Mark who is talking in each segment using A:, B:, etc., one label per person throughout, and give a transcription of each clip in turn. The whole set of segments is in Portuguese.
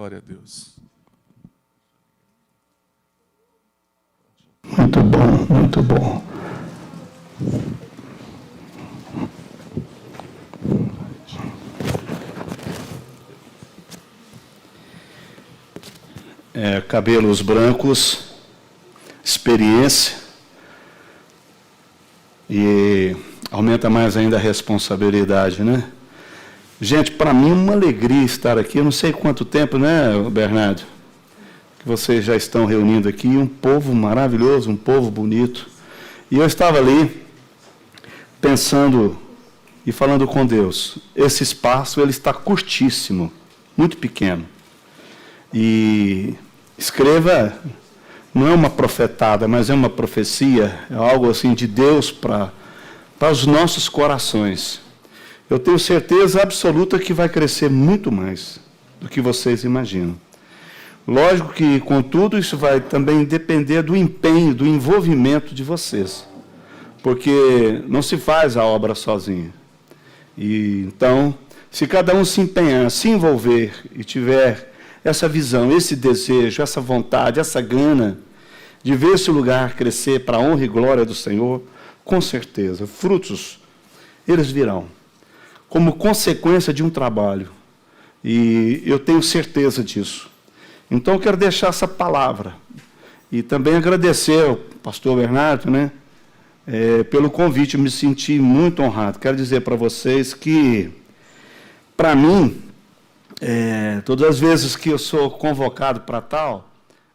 A: Glória a Deus.
B: Muito bom, muito bom. Cabelos brancos, experiência, e aumenta mais ainda a responsabilidade, né? Gente, para mim é uma alegria estar aqui. Eu não sei quanto tempo, né, Bernardo, que vocês já estão reunindo aqui, um povo maravilhoso, um povo bonito. E eu estava ali pensando e falando com Deus. Esse espaço ele está curtíssimo, muito pequeno. E escreva, não é uma profetada, mas é uma profecia, é algo assim de Deus para os nossos corações. Eu tenho certeza absoluta que vai crescer muito mais do que vocês imaginam. Lógico que, contudo, isso vai também depender do empenho, do envolvimento de vocês, porque não se faz a obra sozinho. E, então, se cada um se empenhar, se envolver e tiver essa visão, esse desejo, essa vontade, essa gana de ver esse lugar crescer para a honra e glória do Senhor, com certeza, frutos, eles virão, como consequência de um trabalho. E eu tenho certeza disso. Então, eu quero deixar essa palavra. E também agradecer ao pastor Bernardo, né, pelo convite. Eu me senti muito honrado. Quero dizer para vocês que, para mim, todas as vezes que eu sou convocado para tal,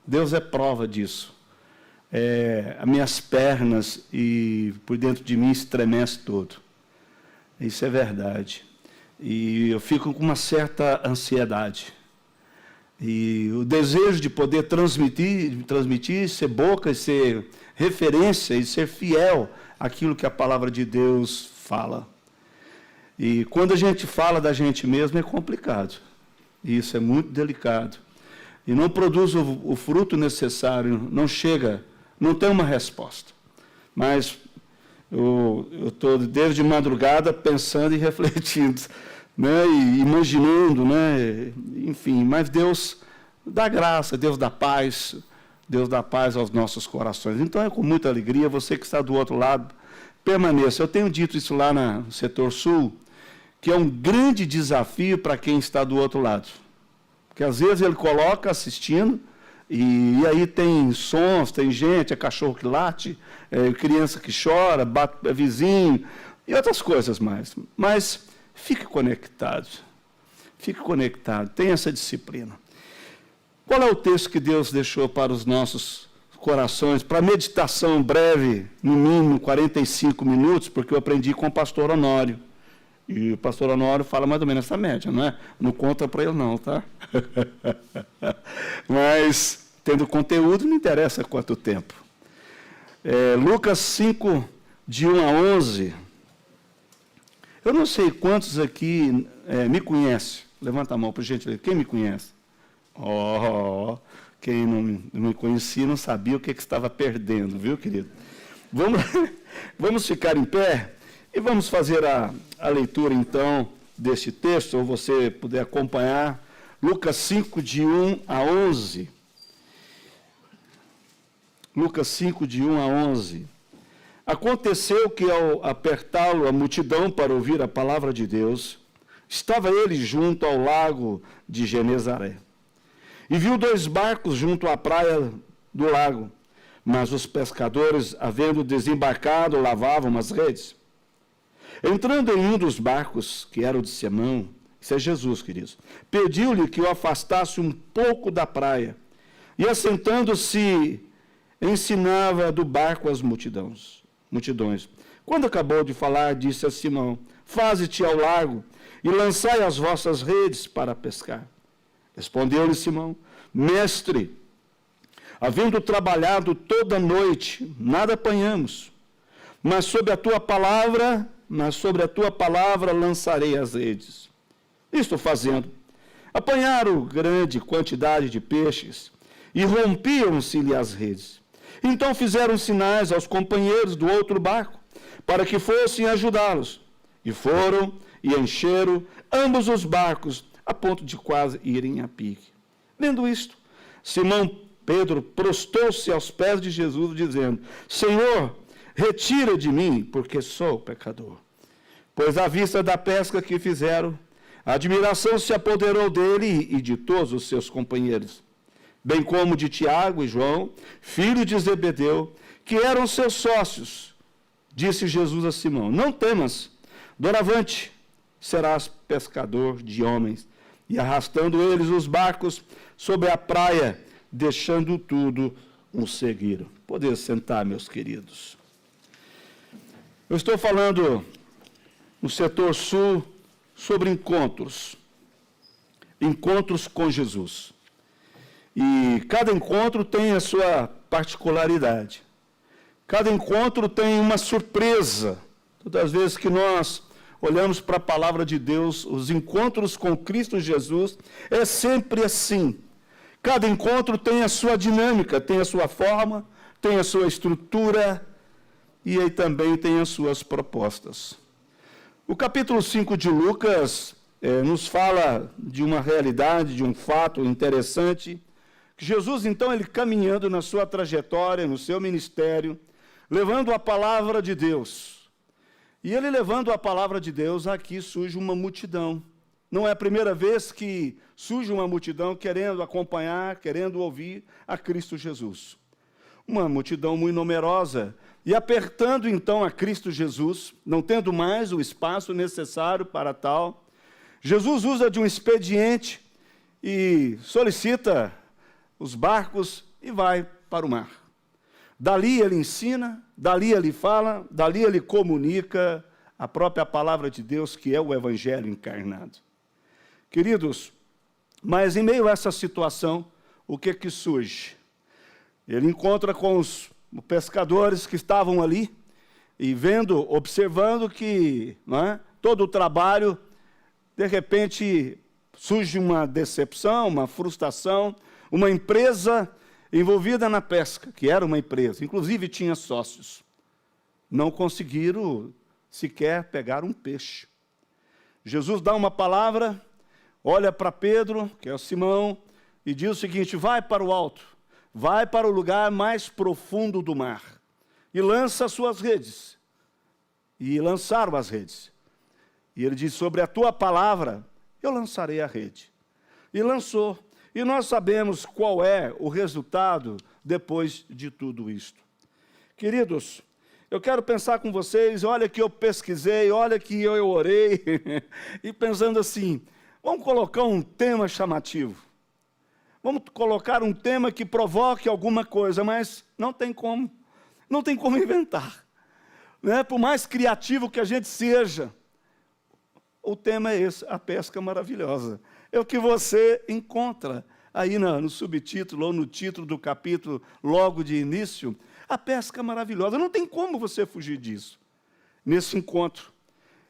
B: Deus é prova disso. As minhas pernas e por dentro de mim estremece todo. Isso é verdade. E eu fico com uma certa ansiedade. E o desejo de poder transmitir, ser boca, ser referência e ser fiel àquilo que a palavra de Deus fala. E quando a gente fala da gente mesmo é complicado. Isso é muito delicado. E não produz o fruto necessário, não chega, não tem uma resposta. Mas eu estou desde madrugada pensando e refletindo, né, e imaginando, né, enfim, mas Deus dá graça, Deus dá paz aos nossos corações. Então é com muita alegria, você que está do outro lado, permaneça. Eu tenho dito isso lá no setor sul, que é um grande desafio para quem está do outro lado. Porque às vezes ele coloca assistindo, e aí tem sons, tem gente, é cachorro que late, criança que chora, bate vizinho, e outras coisas mais. Mas fique conectado, tenha essa disciplina. Qual é o texto que Deus deixou para os nossos corações, para meditação breve, no mínimo 45 minutos, porque eu aprendi com o pastor Honório. E o pastor Honório fala mais ou menos essa média, não é? Não conta para ele não, tá? Mas, tendo conteúdo, não interessa quanto tempo. Lucas 5, de 1 a 11. Eu não sei quantos aqui me conhecem. Levanta a mão, por gentileza. Quem me conhece? Quem não me conhecia não sabia o que estava perdendo, viu, querido? Vamos ficar em pé e vamos fazer a leitura, então, deste texto, ou você puder acompanhar. Lucas 5, de 1 a 11. Lucas 5, de 1 a 11. Aconteceu que, ao apertá-lo a multidão para ouvir a palavra de Deus, estava ele junto ao lago de Genezaré. E viu 2 barcos junto à praia do lago, mas os pescadores, havendo desembarcado, lavavam as redes. Entrando em um dos barcos, que era o de Simão, isso é Jesus, queridos, pediu-lhe que o afastasse um pouco da praia, e assentando-se, ensinava do barco as multidões. Quando acabou de falar, disse a Simão: faze-te ao largo e lançai as vossas redes para pescar. Respondeu-lhe Simão: mestre, havendo trabalhado toda a noite, nada apanhamos, mas sobre a tua palavra lançarei as redes. Isto fazendo, apanharam grande quantidade de peixes e rompiam-se-lhe as redes. Então fizeram sinais aos companheiros do outro barco, para que fossem ajudá-los. E foram e encheram ambos os barcos, a ponto de quase irem a pique. Vendo isto, Simão Pedro prostou-se aos pés de Jesus, dizendo: Senhor, retira de mim, porque sou pecador. Pois à vista da pesca que fizeram, a admiração se apoderou dele e de todos os seus companheiros, bem como de Tiago e João, filho de Zebedeu, que eram seus sócios. Disse Jesus a Simão: Não temas, doravante serás pescador de homens. E arrastando eles os barcos sobre a praia, deixando tudo, o seguiram. Poder sentar, meus queridos. Eu estou falando no setor sul sobre encontros. Encontros com Jesus. E cada encontro tem a sua particularidade. Cada encontro tem uma surpresa. Todas as vezes que nós olhamos para a palavra de Deus, os encontros com Cristo Jesus, é sempre assim. Cada encontro tem a sua dinâmica, tem a sua forma, tem a sua estrutura e aí também tem as suas propostas. O capítulo 5 de Lucas nos fala de uma realidade, de um fato interessante, que Jesus, então, ele caminhando na sua trajetória, no seu ministério, levando a palavra de Deus. E ele levando a palavra de Deus, aqui surge uma multidão. Não é a primeira vez que surge uma multidão querendo acompanhar, querendo ouvir a Cristo Jesus. Uma multidão muito numerosa, e apertando então a Cristo Jesus, não tendo mais o espaço necessário para tal, Jesus usa de um expediente e solicita os barcos e vai para o mar. Dali ele ensina, dali ele fala, dali ele comunica a própria palavra de Deus, que é o Evangelho encarnado. Queridos, mas em meio a essa situação, o que surge? Ele encontra com os pescadores que estavam ali e observando que todo o trabalho, de repente, surge uma decepção, uma frustração, uma empresa envolvida na pesca, que era uma empresa, inclusive tinha sócios, não conseguiram sequer pegar um peixe. Jesus dá uma palavra, olha para Pedro, que é o Simão, e diz o seguinte: vai para o alto, vai para o lugar mais profundo do mar, e lança as suas redes. E lançaram as redes. E ele diz: sobre a tua palavra, eu lançarei a rede. E lançou. E nós sabemos qual é o resultado depois de tudo isto. Queridos, eu quero pensar com vocês, olha que eu pesquisei, olha que eu orei, e pensando assim, vamos colocar um tema chamativo. Vamos colocar um tema que provoque alguma coisa, mas não tem como inventar. Né? Por mais criativo que a gente seja, o tema é esse, a pesca maravilhosa. É o que você encontra aí no subtítulo ou no título do capítulo, logo de início, a pesca maravilhosa. Não tem como você fugir disso, nesse encontro.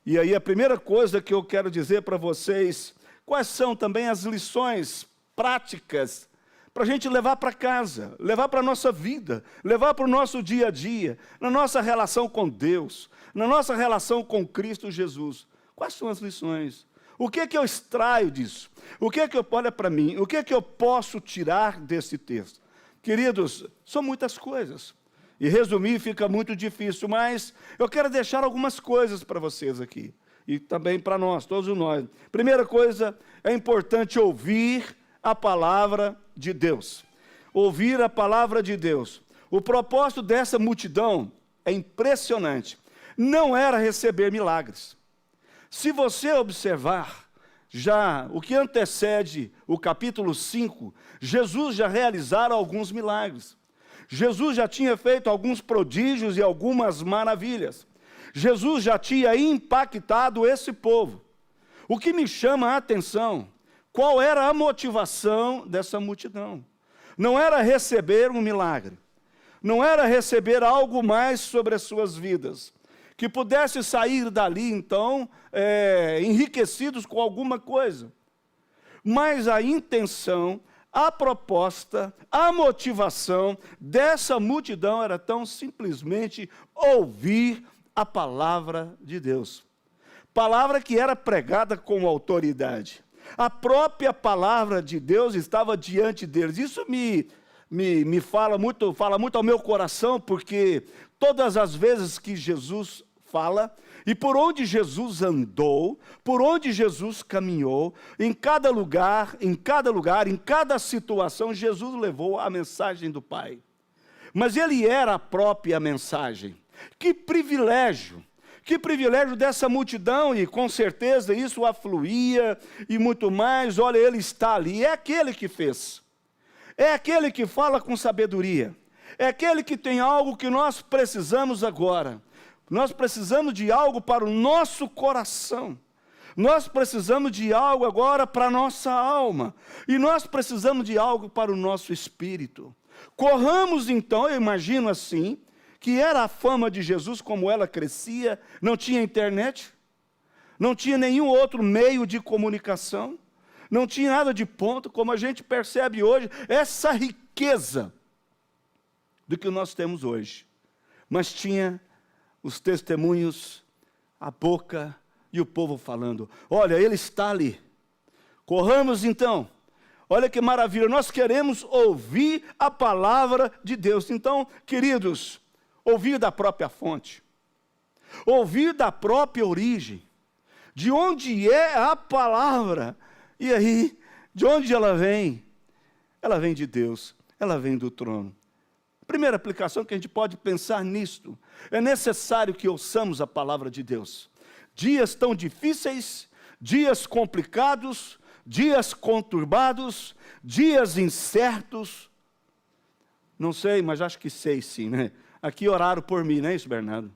B: E aí a primeira coisa que eu quero dizer para vocês, quais são também as lições práticas para a gente levar para casa, levar para a nossa vida, levar para o nosso dia a dia, na nossa relação com Deus, na nossa relação com Cristo Jesus. Quais são as lições? O que é que eu extraio disso? O que é que eu, olha para mim, o que é que eu posso tirar desse texto? Queridos, são muitas coisas. E resumir fica muito difícil, mas eu quero deixar algumas coisas para vocês aqui. E também para nós, todos nós. Primeira coisa, é importante ouvir a palavra de Deus. Ouvir a palavra de Deus. O propósito dessa multidão é impressionante. Não era receber milagres. Se você observar, já o que antecede o capítulo 5, Jesus já realizara alguns milagres. Jesus já tinha feito alguns prodígios e algumas maravilhas. Jesus já tinha impactado esse povo. O que me chama a atenção, qual era a motivação dessa multidão? Não era receber um milagre, não era receber algo mais sobre as suas vidas, que pudesse sair dali, então, enriquecidos com alguma coisa. Mas a intenção, a proposta, a motivação dessa multidão era tão simplesmente ouvir a palavra de Deus. Palavra que era pregada com autoridade. A própria palavra de Deus estava diante deles. Isso me fala muito ao meu coração, porque todas as vezes que Jesus fala, e por onde Jesus andou, por onde Jesus caminhou, em cada lugar, em cada situação, Jesus levou a mensagem do Pai. Mas ele era a própria mensagem. Que privilégio dessa multidão, e com certeza isso afluía e muito mais. Olha, ele está ali, é aquele que fez, é aquele que fala com sabedoria, é aquele que tem algo que nós precisamos agora. Nós precisamos de algo para o nosso coração, nós precisamos de algo agora para a nossa alma, e nós precisamos de algo para o nosso espírito. Corramos então, eu imagino assim, que era a fama de Jesus, como ela crescia. Não tinha internet, não tinha nenhum outro meio de comunicação, não tinha nada de ponta, como a gente percebe hoje, essa riqueza do que nós temos hoje. Mas tinha os testemunhos, a boca e o povo falando. Olha, ele está ali. Corramos então. Olha que maravilha, nós queremos ouvir a palavra de Deus. Então, queridos, ouvir da própria fonte, ouvir da própria origem, de onde é a palavra, e aí, de onde ela vem? Ela vem de Deus, ela vem do trono. Primeira aplicação que a gente pode pensar nisto, é necessário que ouçamos a palavra de Deus. Dias tão difíceis, dias complicados, dias conturbados, dias incertos, não sei, mas acho que sei sim, né? Aqui oraram por mim, não é isso, Bernardo?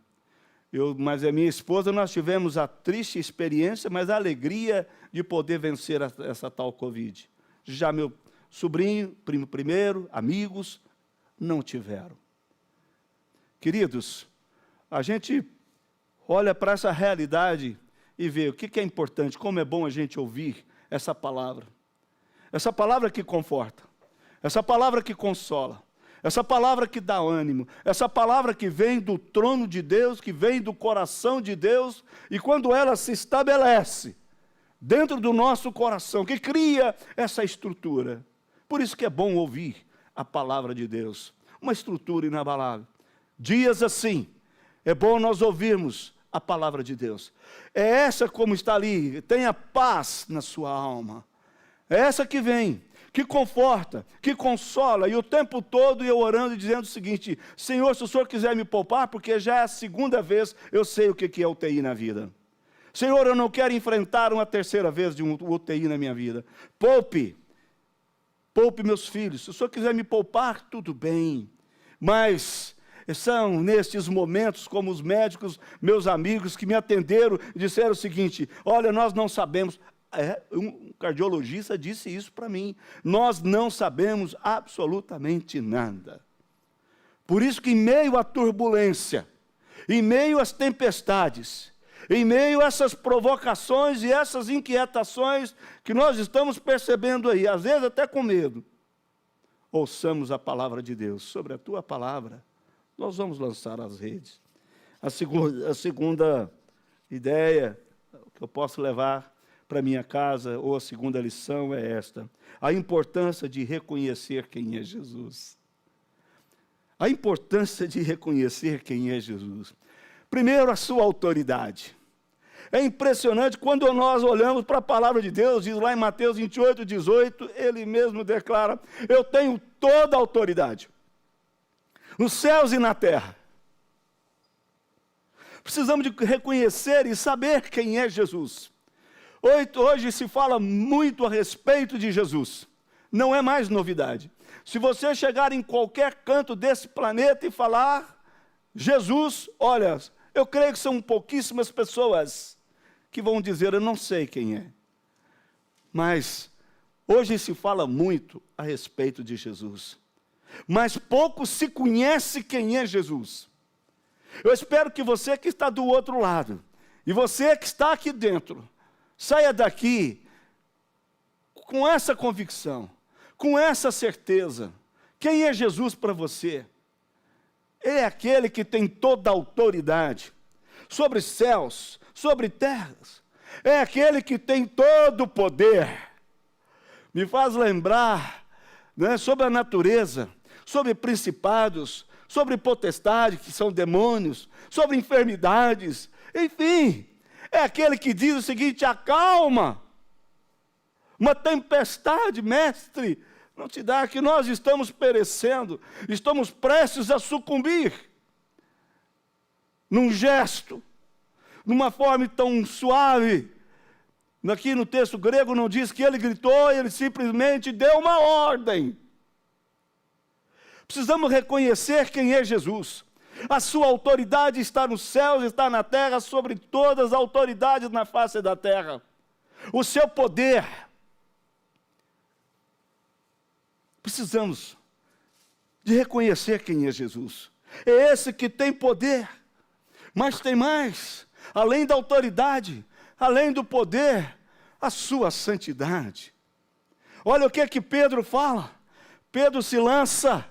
B: Mas a minha esposa, nós tivemos a triste experiência, mas a alegria de poder vencer essa tal Covid. Já meu sobrinho, primo primeiro, amigos, não tiveram. Queridos, a gente olha para essa realidade e vê o que é importante, como é bom a gente ouvir essa palavra que conforta, essa palavra que consola, essa palavra que dá ânimo, essa palavra que vem do trono de Deus, que vem do coração de Deus, e quando ela se estabelece dentro do nosso coração, que cria essa estrutura. Por isso que é bom ouvir a palavra de Deus, uma estrutura inabalável. Dias assim, é bom nós ouvirmos a palavra de Deus. É essa como está ali, tenha paz na sua alma. É essa que vem, que conforta, que consola, e o tempo todo eu orando e dizendo o seguinte: Senhor, se o Senhor quiser me poupar, porque já é a segunda vez eu sei o que é UTI na vida. Senhor, eu não quero enfrentar uma terceira vez de um UTI na minha vida. Poupe meus filhos. Se o Senhor quiser me poupar, tudo bem, mas são nestes momentos, como os médicos, meus amigos, que me atenderam e disseram o seguinte: olha, nós não sabemos. Um cardiologista disse isso para mim. Nós não sabemos absolutamente nada. Por isso que em meio à turbulência, em meio às tempestades, em meio a essas provocações e essas inquietações que nós estamos percebendo aí, às vezes até com medo, ouçamos a palavra de Deus. Sobre a tua palavra nós vamos lançar as redes. A segunda ideia que eu posso levar para minha casa, ou a segunda lição, é esta: a importância de reconhecer quem é Jesus. A importância de reconhecer quem é Jesus. Primeiro, a sua autoridade. É impressionante quando nós olhamos para a palavra de Deus, diz lá em Mateus 28, 18, ele mesmo declara: eu tenho toda a autoridade, nos céus e na terra. Precisamos de reconhecer e saber quem é Jesus. Hoje se fala muito a respeito de Jesus, não é mais novidade. Se você chegar em qualquer canto desse planeta e falar Jesus, olha, eu creio que são pouquíssimas pessoas que vão dizer, eu não sei quem é. Mas hoje se fala muito a respeito de Jesus, mas pouco se conhece quem é Jesus. Eu espero que você que está do outro lado, e você que está aqui dentro, saia daqui com essa convicção, com essa certeza. Quem é Jesus para você? É aquele que tem toda a autoridade sobre céus, sobre terras. é aquele que tem todo o poder. Me faz lembrar, né, sobre a natureza, sobre principados, sobre potestade, que são demônios, sobre enfermidades, enfim, é aquele que diz o seguinte: acalma, uma tempestade, mestre, não te dá, que nós estamos perecendo, estamos prestes a sucumbir, num gesto, numa forma tão suave. Aqui no texto grego não diz que ele gritou, ele simplesmente deu uma ordem. Precisamos reconhecer quem é Jesus. A sua autoridade está nos céus, está na terra, sobre todas as autoridades na face da terra. O seu poder. Precisamos de reconhecer quem é Jesus. É esse que tem poder, mas tem mais. Além da autoridade, além do poder, a sua santidade. Olha o que é que Pedro fala. Pedro se lança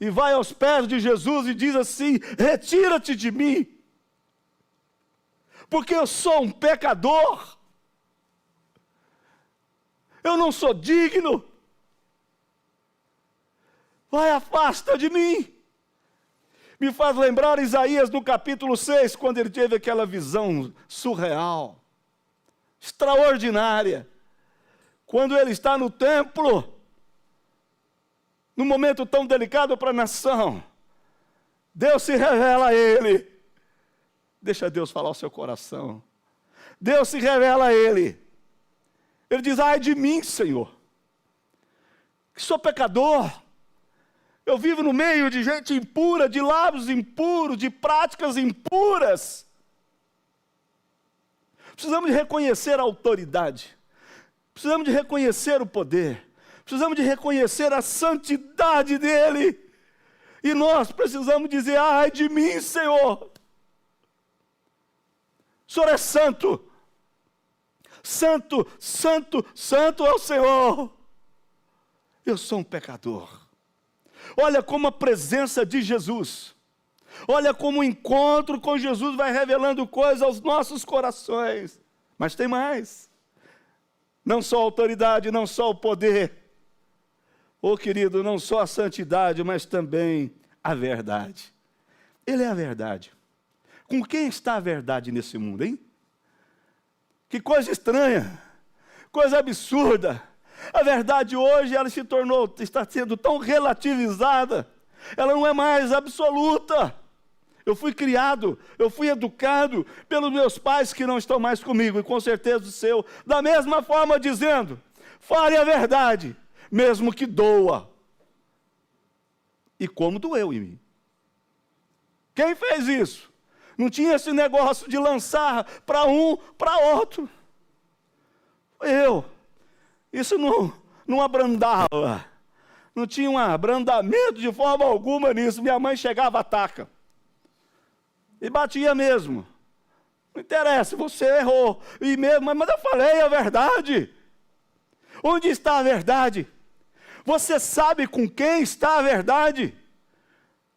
B: e vai aos pés de Jesus e diz assim: retira-te de mim, porque eu sou um pecador, eu não sou digno, vai, afasta de mim. Me faz lembrar Isaías no capítulo 6, quando ele teve aquela visão surreal, extraordinária, quando ele está no templo, num momento tão delicado para a nação. Deus se revela a ele. Deixa Deus falar o seu coração. Deus se revela a ele. Ele diz: ai de mim, Senhor, que sou pecador. Eu vivo no meio de gente impura, de lábios impuros, de práticas impuras. Precisamos de reconhecer a autoridade. Precisamos de reconhecer o poder. Precisamos de reconhecer a santidade dele. E nós precisamos dizer: ai de mim, Senhor. O Senhor é santo. Santo, santo, santo é o Senhor. Eu sou um pecador. Olha como a presença de Jesus, olha como o encontro com Jesus vai revelando coisas aos nossos corações. Mas tem mais. Não só a autoridade, não só o poder. Querido, não só a santidade, mas também a verdade. Ele é a verdade. Com quem está a verdade nesse mundo, hein? Que coisa estranha, coisa absurda. A verdade hoje, ela está sendo tão relativizada, ela não é mais absoluta. Eu fui criado, eu fui educado pelos meus pais que não estão mais comigo, e com certeza o seu, da mesma forma dizendo: fale a verdade, mesmo que doa. E como doeu em mim. Quem fez isso? Não tinha esse negócio de lançar para um, para outro. Eu. Isso não abrandava. Não tinha um abrandamento de forma alguma nisso. Minha mãe chegava a taca. E batia mesmo. Não interessa, você errou. E mesmo, mas eu falei a verdade. Onde está a verdade? Você sabe com quem está a verdade?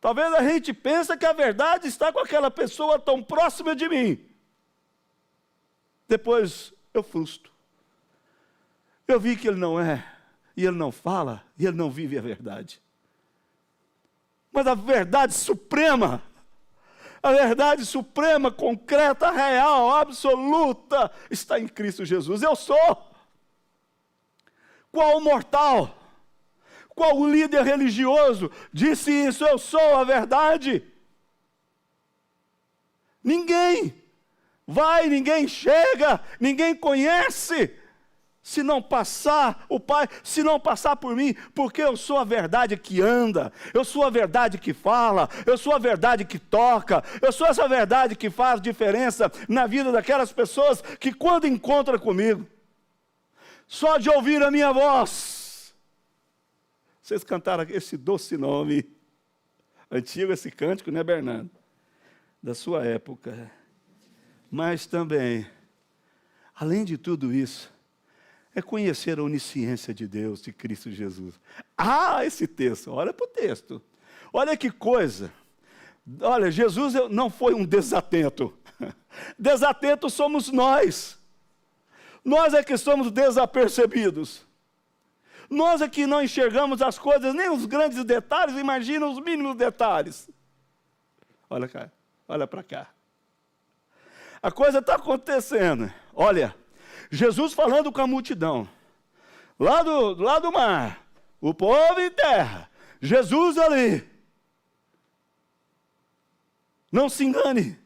B: Talvez a gente pense que a verdade está com aquela pessoa tão próxima de mim. Depois eu frustro. Eu vi que ele não é, e ele não fala, e ele não vive a verdade. Mas a verdade suprema, concreta, real, absoluta, está em Cristo Jesus. Eu sou. Qual mortal, qual líder religioso disse isso? Eu sou a verdade. Ninguém vai, ninguém chega, ninguém conhece, se não passar o Pai, se não passar por mim, porque eu sou a verdade que anda, eu sou a verdade que fala, eu sou a verdade que toca, eu sou essa verdade que faz diferença na vida daquelas pessoas que quando encontram comigo, só de ouvir a minha voz, vocês cantaram esse doce nome, antigo esse cântico, né, Bernardo? Da sua época, mas também, além de tudo isso, é conhecer a onisciência de Deus, de Cristo Jesus. Ah, esse texto, olha para o texto. Olha que coisa. Olha, Jesus não foi um desatento. Desatento somos nós. Nós é que somos desapercebidos. Nós é que não enxergamos as coisas, nem os grandes detalhes, imagina os mínimos detalhes. Olha cá, olha para cá. A coisa está acontecendo. Olha, Jesus falando com a multidão. Lá do mar, o povo em terra, Jesus ali. Não se engane.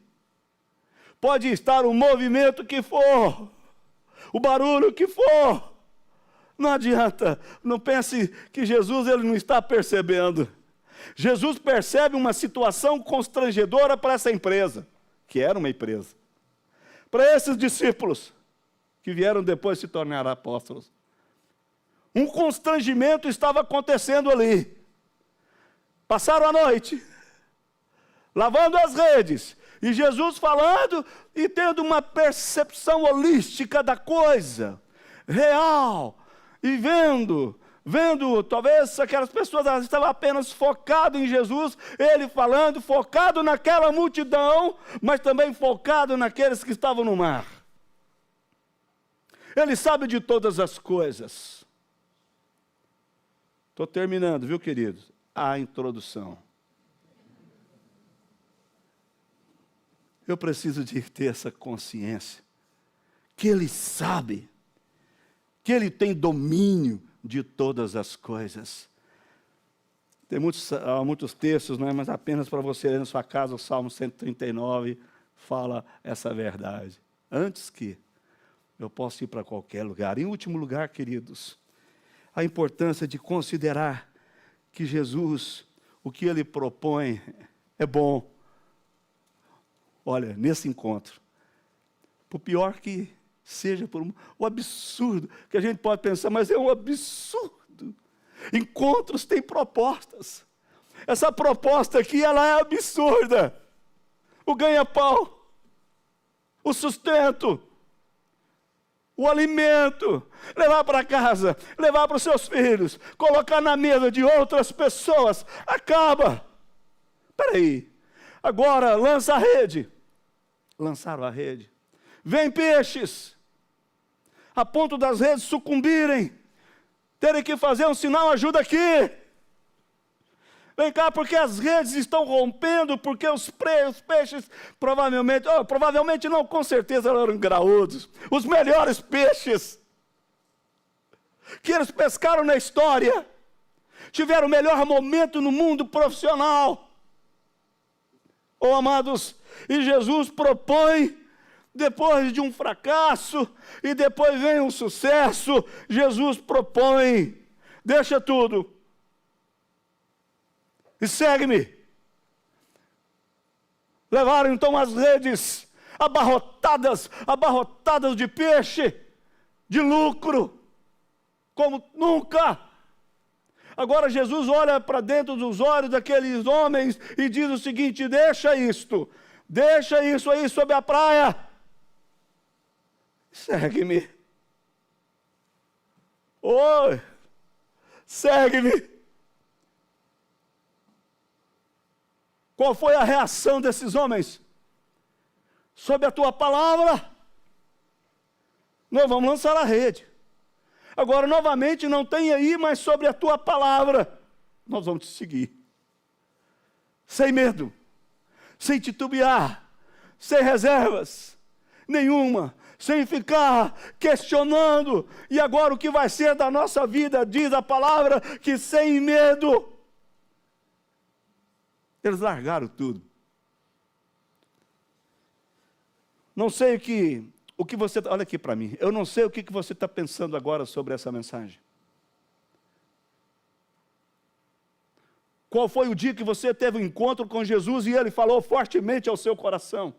B: Pode estar o movimento que for, o barulho que for. Não adianta, não pense que Jesus ele não está percebendo. Jesus percebe uma situação constrangedora para essa empresa, que era uma empresa. Para esses discípulos, que vieram depois se tornar apóstolos. Um constrangimento estava acontecendo ali. Passaram a noite, lavando as redes, e Jesus falando e tendo uma percepção holística da coisa, real, e vendo, talvez aquelas pessoas estavam apenas focadas em Jesus, ele falando, focado naquela multidão, mas também focado naqueles que estavam no mar. Ele sabe de todas as coisas. Estou terminando, viu, queridos? A introdução. Eu preciso de ter essa consciência, que ele sabe, que ele tem domínio de todas as coisas. Tem muitos textos, não é? Mas apenas para você ler na sua casa, o Salmo 139 fala essa verdade. Antes que eu possa ir para qualquer lugar. Em último lugar, queridos, a importância de considerar que Jesus, o que ele propõe, é bom. Olha, nesse encontro, por pior que seja, por o absurdo, que a gente pode pensar, mas é um absurdo. Encontros têm propostas. Essa proposta aqui, ela é absurda. O ganha-pão, o sustento, o alimento, levar para casa, levar para os seus filhos, colocar na mesa de outras pessoas, acaba. Espera aí, agora lança a rede. Lançaram a rede. Vem peixes, a ponto das redes sucumbirem, terem que fazer um sinal, ajuda aqui. Vem cá, porque as redes estão rompendo, porque os peixes provavelmente não, com certeza eram graúdos. Os melhores peixes que eles pescaram na história, tiveram o melhor momento no mundo profissional. Oh, amados, e Jesus propõe, depois de um fracasso, e depois vem um sucesso, Jesus propõe, deixa tudo, e segue-me. Levaram então as redes abarrotadas de peixe, de lucro, como nunca. Agora Jesus olha para dentro dos olhos daqueles homens e diz o seguinte: deixa isso aí sobre a praia, segue-me. Oi, segue-me. Qual foi a reação desses homens? Sob a tua palavra, nós vamos lançar a rede. Agora, novamente, não tem aí, mas sobre a tua palavra, nós vamos te seguir. Sem medo, sem titubear, sem reservas nenhuma, sem ficar questionando. E agora o que vai ser da nossa vida? Diz a palavra que sem medo. Eles largaram tudo. Não sei o que você... Olha aqui para mim. Eu não sei o que você está pensando agora sobre essa mensagem. Qual foi o dia que você teve um encontro com Jesus e Ele falou fortemente ao seu coração?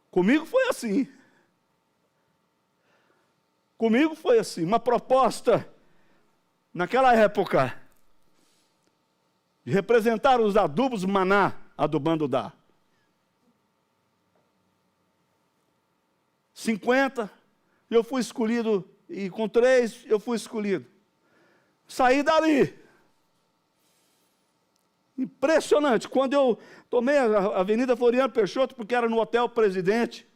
B: Comigo foi assim. Comigo foi assim. Uma proposta, naquela época, de representar os adubos maná, adubando dá. 50, eu fui escolhido, e com 3 eu fui escolhido. Saí dali. Impressionante. Quando eu tomei a Avenida Floriano Peixoto, porque era no Hotel Presidente,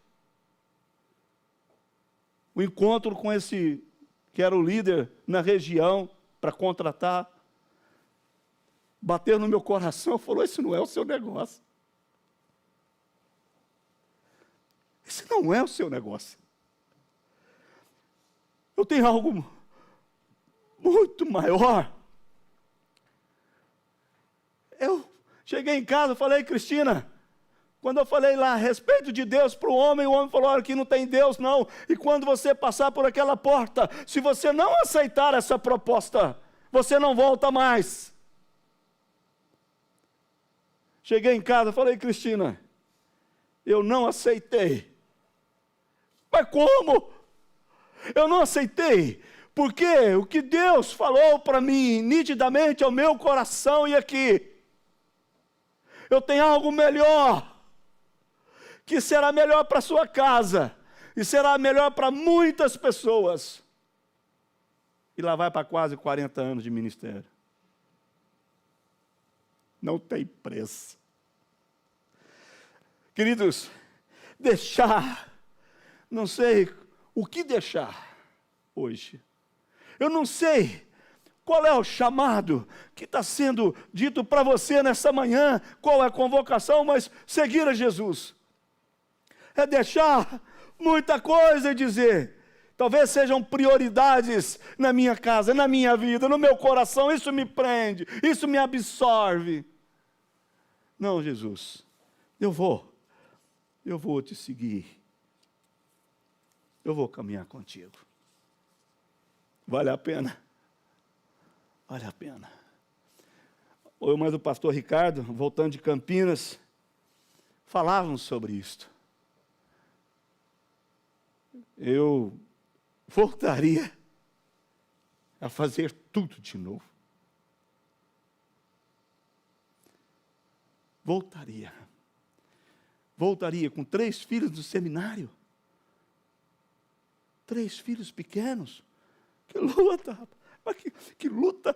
B: um encontro com esse que era o líder na região para contratar. Bateu no meu coração e falou: esse não é o seu negócio. Esse não é o seu negócio. Eu tenho algo muito maior. Eu cheguei em casa e falei: Cristina, quando eu falei lá a respeito de Deus para o homem falou: olha, aqui não tem Deus não. E quando você passar por aquela porta, se você não aceitar essa proposta, você não volta mais. Cheguei em casa e falei: Cristina, eu não aceitei. Mas como? Eu não aceitei, porque o que Deus falou para mim nitidamente ao meu coração e aqui, eu tenho algo melhor, que será melhor para a sua casa, e será melhor para muitas pessoas. E lá vai para quase 40 anos de ministério. Não tem preço. Queridos, deixar, não sei o que deixar hoje. Eu não sei qual é o chamado que está sendo dito para você nessa manhã, qual é a convocação, mas seguir a Jesus é deixar muita coisa e dizer: talvez sejam prioridades na minha casa, na minha vida, no meu coração, isso me prende, isso me absorve. Não, Jesus, eu vou te seguir, eu vou caminhar contigo. Vale a pena, vale a pena. Eu mais o pastor Ricardo, voltando de Campinas, falávamos sobre isto. Eu voltaria a fazer tudo de novo. Voltaria com 3 filhos do seminário. 3 filhos pequenos. Que luta, mas que luta.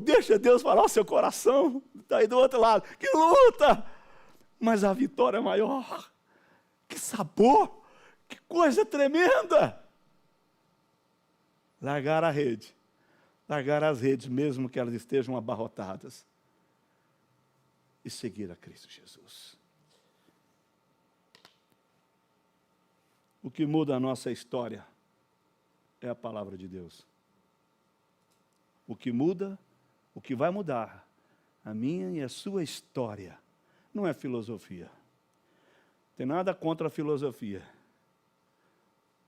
B: Deixa Deus falar o seu coração. Está aí do outro lado. Que luta, mas a vitória é maior. Que sabor, que coisa tremenda. Largar a rede. Largar as redes, mesmo que elas estejam abarrotadas. E seguir a Cristo Jesus. O que muda a nossa história é a palavra de Deus. O que muda, o que vai mudar a minha e a sua história, não é filosofia. Tem nada contra a filosofia.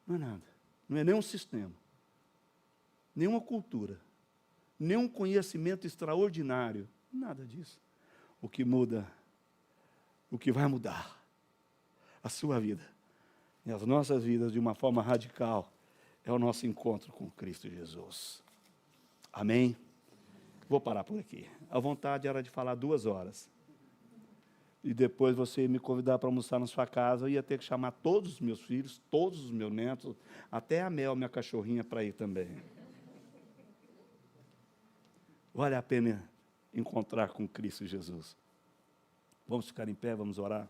B: Não é nada. Não é nenhum sistema, nenhuma cultura, nenhum conhecimento extraordinário. Nada disso. O que muda, o que vai mudar a sua vida e as nossas vidas de uma forma radical é o nosso encontro com Cristo Jesus. Amém? Vou parar por aqui. A vontade era de falar 2 horas. E depois você me convidar para almoçar na sua casa, eu ia ter que chamar todos os meus filhos, todos os meus netos, até a Mel, minha cachorrinha, para ir também. Vale a pena encontrar com Cristo Jesus. Vamos ficar em pé, vamos orar.